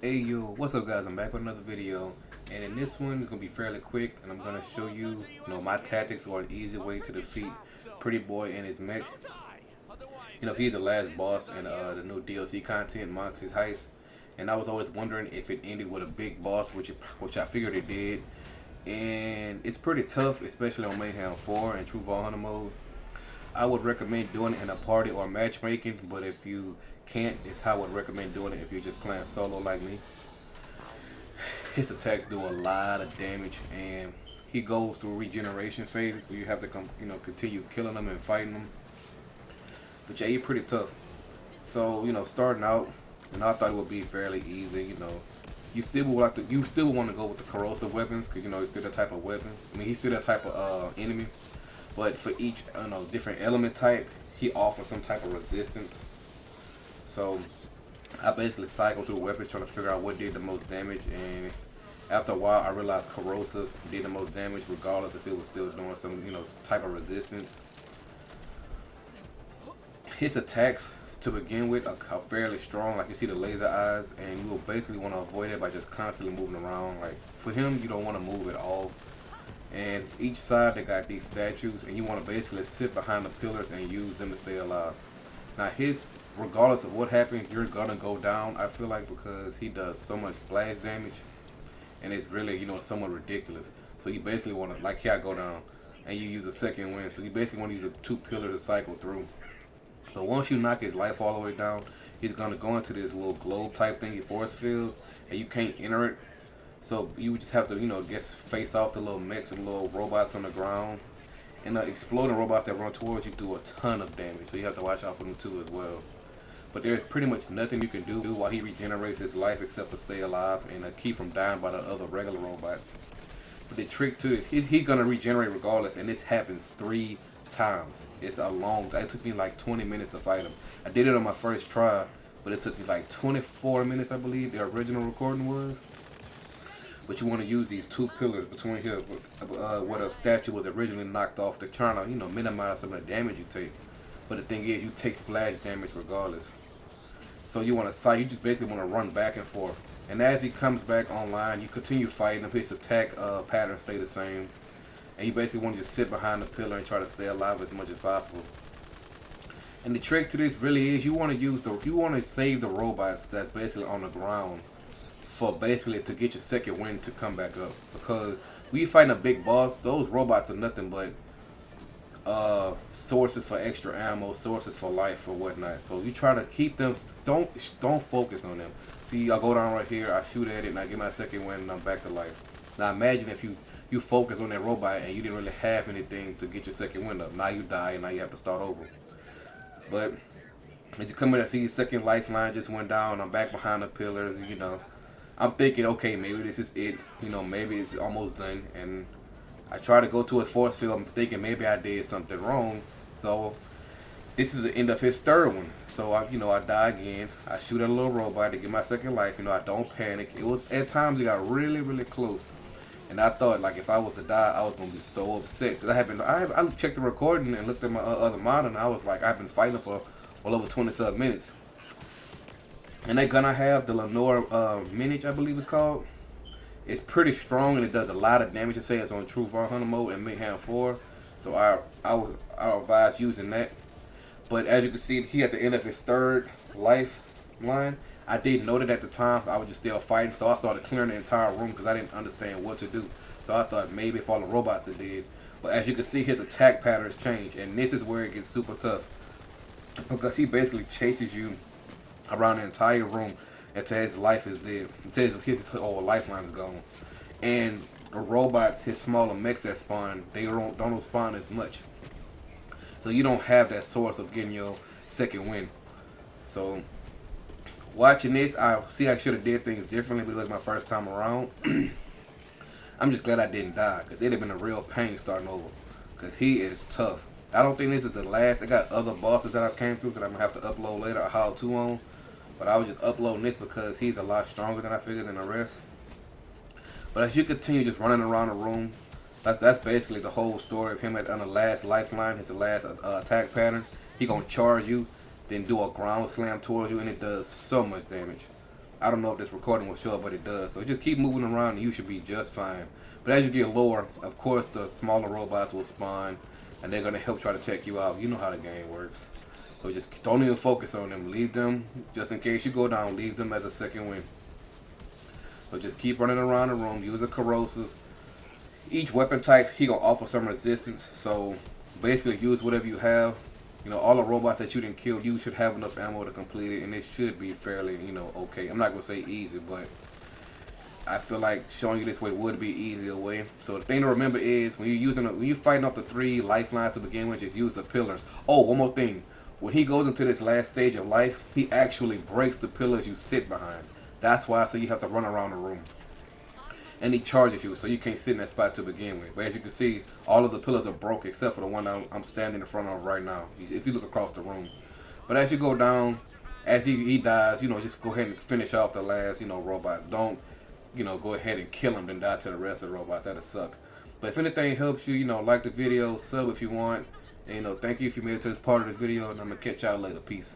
Hey yo, what's up guys? I'm back with another video, and in this one it's gonna be fairly quick, and I'm gonna show you, my tactics or an easy way to defeat Pretty Boy and his mech. He's the last boss in the new DLC content, Mox's Heist, and I was always wondering if it ended with a big boss, which I figured it did, and it's pretty tough, especially on Mayhem 4 and True Vault Hunter mode. I would recommend doing it in a party or matchmaking, but if you can't, it's how I would recommend doing it if you're just playing solo like me. His attacks do a lot of damage, and he goes through regeneration phases where you have to continue killing them and fighting them. But yeah, he's pretty tough. So starting out, I thought it would be fairly easy. You still would want to go with the corrosive weapons because he's still that type of weapon. I mean, he's still that type of enemy. But for each different element type, he offers some type of resistance. So I basically cycled through weapons trying to figure out what did the most damage, and after a while I realized corrosive did the most damage regardless if it was still doing some type of resistance. His attacks to begin with are fairly strong, like you see the laser eyes, and you will basically want to avoid it by just constantly moving around. Like for him, you don't want to move at all. And for each side they got these statues, and you want to basically sit behind the pillars and use them to stay alive. Now regardless of what happens, you're gonna go down, I feel like, because he does so much splash damage, and it's really somewhat ridiculous. So you basically want to, like here I go down, and you use a second wind, so you basically want to use two pillars to cycle through. But once you knock his life all the way down, he's gonna go into this little globe type thing, your force field, and you can't enter it. So you just have to, face off the little mechs and little robots on the ground. And the exploding robots that run towards you do a ton of damage, so you have to watch out for them too as well. But there's pretty much nothing you can do while he regenerates his life except for stay alive and keep from dying by the other regular robots. But the trick to it, he's gonna regenerate regardless, and this happens 3 times. It's a long. It took me like 20 minutes to fight him. I did it on my first try, but it took me like 24 minutes, I believe the original recording was. But you want to use these 2 pillars between here, where the statue was originally knocked off, to try to minimize some of the damage you take. But the thing is, you take splash damage regardless. So you just basically want to run back and forth. And as he comes back online, you continue fighting him. His attack patterns stay the same, and you basically want to just sit behind the pillar and try to stay alive as much as possible. And the trick to this really is you want to save the robots that's basically on the ground for basically to get your second wind to come back up, because when you fighting a big boss, those robots are nothing but sources for extra ammo, sources for life or whatnot. So you try to keep them. Don't focus on them. See, I go down right here, I shoot at it, and I get my second wind, and I'm back to life. Now imagine if you focus on that robot and you didn't really have anything to get your second wind up. Now you die, and now you have to start over. But as you come in, I see your second lifeline just went down. I'm back behind the pillars. I'm thinking, okay, maybe this is it. Maybe it's almost done. And I try to go to his force field. I'm thinking maybe I did something wrong. So this is the end of his third one. So I die again. I shoot at a little robot to get my second life. I don't panic. It was at times it got really, really close, and I thought like if I was to die, I was gonna be so upset. Cause I checked the recording and looked at my other monitor, and I was like, I've been fighting for well over 27 minutes. And they're gonna have the Lenore Minage, I believe it's called. It's pretty strong, and it does a lot of damage. It says it's on True Vault Hunter mode and Mayhem 4. So I advise using that. But as you can see, he at the end of his third lifeline. I didn't know that at the time. I was just still fighting, so I started clearing the entire room because I didn't understand what to do. So I thought maybe if all the robots it did. But as you can see, his attack patterns change, and this is where it gets super tough, because he basically chases you around the entire room until his life is dead, until his whole lifeline is gone. And the robots, his smaller mechs that spawn, they don't spawn as much, so you don't have that source of getting your second win. So watching this, I should have did things differently, but it was my first time around. I'm just glad I didn't die, because it'd have been a real pain starting over, because he is tough. I don't think this is the last. I got other bosses that I came through that I'm going to have to upload later, a how-to on. But I was just uploading this because he's a lot stronger than I figured than the rest. But as you continue just running around the room, that's basically the whole story of him on the last lifeline, his last attack pattern. He going to charge you, then do a ground slam towards you, and it does so much damage. I don't know if this recording will show up, but it does. So just keep moving around and you should be just fine. But as you get lower, of course, the smaller robots will spawn, and they're going to help try to take you out. You know how the game works. So just don't even focus on them. Leave them, just in case you go down, leave them as a second win. So just keep running around the room. Use a corrosive. Each weapon type, he going to offer some resistance. So basically use whatever you have. You know, all the robots that you didn't kill, you should have enough ammo to complete it, and it should be fairly, you know, okay. I'm not going to say easy, but I feel like showing you this way would be easier way. So the thing to remember is when you're fighting off the 3 lifelines to begin with, just use the pillars. Oh, one more thing. When he goes into this last stage of life, he actually breaks the pillars you sit behind. That's why I say you have to run around the room. And he charges you, so you can't sit in that spot to begin with. But as you can see, all of the pillars are broke except for the one I'm standing in front of right now, if you look across the room. But as you go down, as he dies, you know, just go ahead and finish off the last, you know, robots. Don't, you know, go ahead and kill him and die to the rest of the robots. That'll suck. But if anything helps you, you know, like the video, sub if you want. And, you know, thank you if you made it to this part of the video, and I'm going to catch y'all later. Peace.